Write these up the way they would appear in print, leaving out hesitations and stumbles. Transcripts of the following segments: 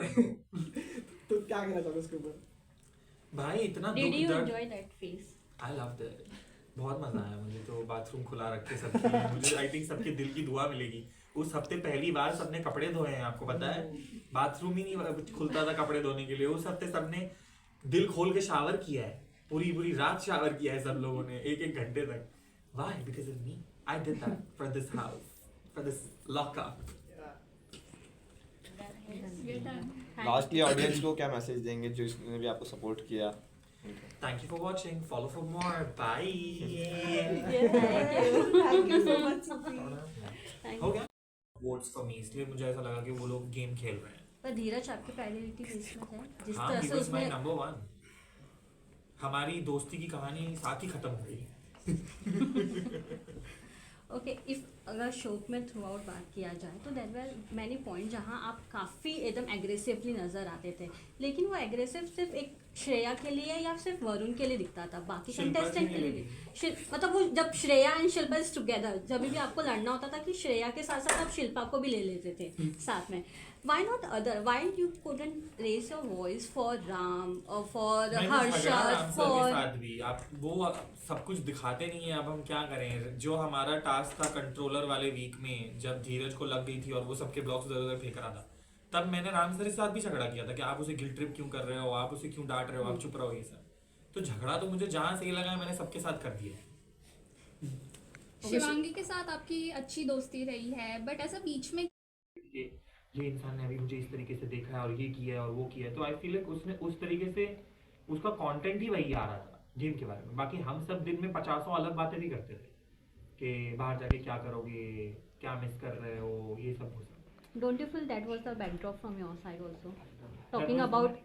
तो क्या कहना चाहोगे उसके ऊपर? भाई इतना Did दुख you दर्द, enjoy that phase? I love that, बहुत मजा आया मुझे तो बाथरूम खुला रख के सबकी। मुझे आई थिंक सबके दिल की दुआ मिलेगी। उस हफ्ते पहली बार सबने कपड़े धोए हैं, आपको पता है? बाथरूम ही नहीं खुलता था कपड़े धोने के लिए। उस हफ्ते सबने दिल खोल के शावर किया है, पूरी पूरी रात शावर किया है सब लोगों ने, एक एक घंटे तक। Why? Because of me, I did that for this house, for this lockup. Lastly audience को क्या मैसेज देंगे जिसने भी आपको सपोर्ट किया? Thank you for watching, follow for more, bye. Thank you so much, Sufi. हो गया वोट्स फॉर मी, इसलिए मुझे ऐसा लगा कि वो लोग गेम खेल रहे हैं। पर धीरज आपके प्रायोरिटी लिस्ट में थे जिस हाँ, तरह he से was my उसने number one। हमारी दोस्ती की कहानी साथ ही खत्म हो गई। ओके इफ अगर शोक में थ्रू आउट बात किया जाए तो देयर वर मैनी पॉइंट जहां आप काफ़ी एकदम एग्रेसिवली नज़र आते थे, लेकिन वो एग्रेसिव सिर्फ एक श्रेया के लिए या सिर्फ वरुण के लिए दिखता था, बाकी शिल्पा कंटेस्टेंट के के लिए लिए मतलब वो जब Shreya and Shilpa is together, जब भी आपको लड़ना होता था कि श्रेया के साथ साथ आप शिल्पा को भी ले लेते थे साथ में। Why not other, why you couldn't raise your voice for Ram और फॉर मैंने झगड़ा हर्षद राम सर के फॉर साथ भी। आप वो सब कुछ दिखाते नहीं है, अब हम क्या करें? जो हमारा टास्क था कंट्रोलर वाले वीक में, जब धीरज को लग गई थी और वो सबके ब्लॉक्स उधर उधर फेंक रहा था, तब मैंने राम सर के साथ भी झगड़ा किया था कि आप उसे गिल्ट ट्रिप क्यों कर रहे हो, आप उसे क्यों डांट रहे हो, आप चुप रहो, ये सब। तो झगड़ा तो मुझे जहाँ सही लगा मैंने सबके साथ कर दिया। शिवांगी के साथ आपकी अच्छी दोस्ती रही है, बट ऐसा बीच में ये इंसान ने अभी मुझे इस तरीके से देखा है और ये किया है और वो किया है, तो आई फील लाइक उसने उस तरीके से उसका कंटेंट ही वही आ रहा था गेम के बारे में। बाकी हम सब दिन में 50 अलग बातें भी करते थे कि बाहर जाके क्या करोगे, क्या मिस कर रहे हो, ये सब वो सब। Don't you feel that was the backdrop from your side also? Talking about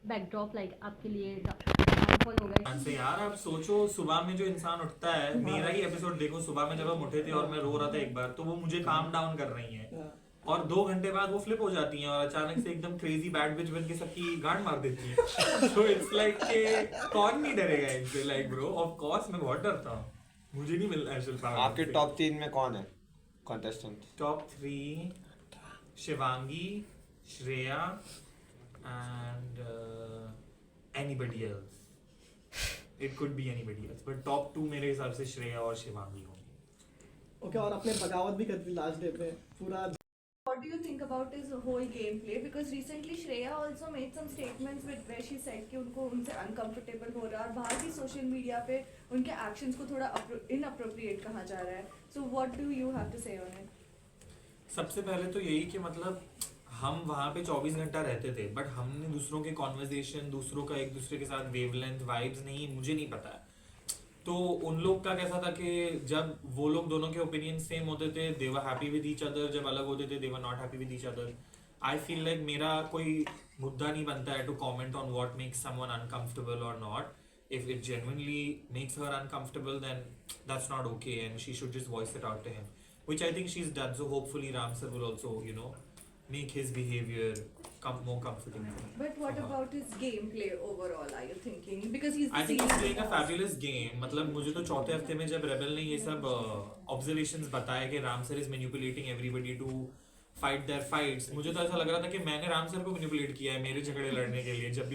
backdrop like आपके लिए downfall हो गई। से यार आप सोचो, सुबह में जो इंसान उठता है, मेरा ही एपिसोड देखो, सुबह में जब हम उठे थे और मैं रो रहा था एक बार, तो वो मुझे काम डाउन कर रही हैं और 2 घंटे बाद वो फ्लिप हो जाती हैं और अचानक से एकदम क्रेजी बैड बिच बन के सबकी गांड मार देती है। तो इट्स लाइक कौन नहीं डरेगा इनसे? लाइक ब्रो ऑफ कोर्स मैं बहुत डरता हूँ, मुझे नहीं मिलना है शिल्पा। आपके टॉप 3 में कौन है contestant? Top 3 Shivangi, Shreya and anybody else. It could be anybody else, but top 2 मेरे हिसाब से श्रेया और शिवांगी होंगी। ओके, और अपने बगावत भी कर दी लास्ट डे पे पूरा। What do you think about his whole gameplay? Because recently Shreya also made some statements with where she said कि उनको उनसे uncomfortable हो रहा है और बाहर भी social media पे उनके actions को थोड़ा inappropriate कहा जा रहा है. So what do you have to say on it? सबसे पहले तो यही कि मतलब हम वहाँ पे 24 घंटा रहते थे, बट हमने दूसरों के कॉन्वर्जेशन, दूसरों का एक दूसरे के साथ वेवलेंथ, वाइब्स नहीं, मुझे नहीं पता है। तो उन लोग का कैसा था कि जब वो लोग दोनों के ओपिनियन सेम होते थे, they were happy with each other, जब अलग होते थे they were not happy with each other. I feel like मेरा कोई मुद्दा नहीं बनता है to comment on what makes someone uncomfortable और not. If it genuinely makes her uncomfortable then that's not okay and she should just voice it out to him, which I think she is done. So hopefully Ram sir will also you know make his behavior more comforting. But what about his gameplay overall, are you thinking? Because he's I think he's playing a fabulous game. मतलब मुझे तो चौथे हफ्ते में जब rebel ने ये सब observations बताया कि Ram sir is manipulating everybody to fight their fights, मुझे तो ऐसा लग रहा था कि मैंने राम सर को manipulate किया है मेरे झगड़े लड़ने के लिए। जब भी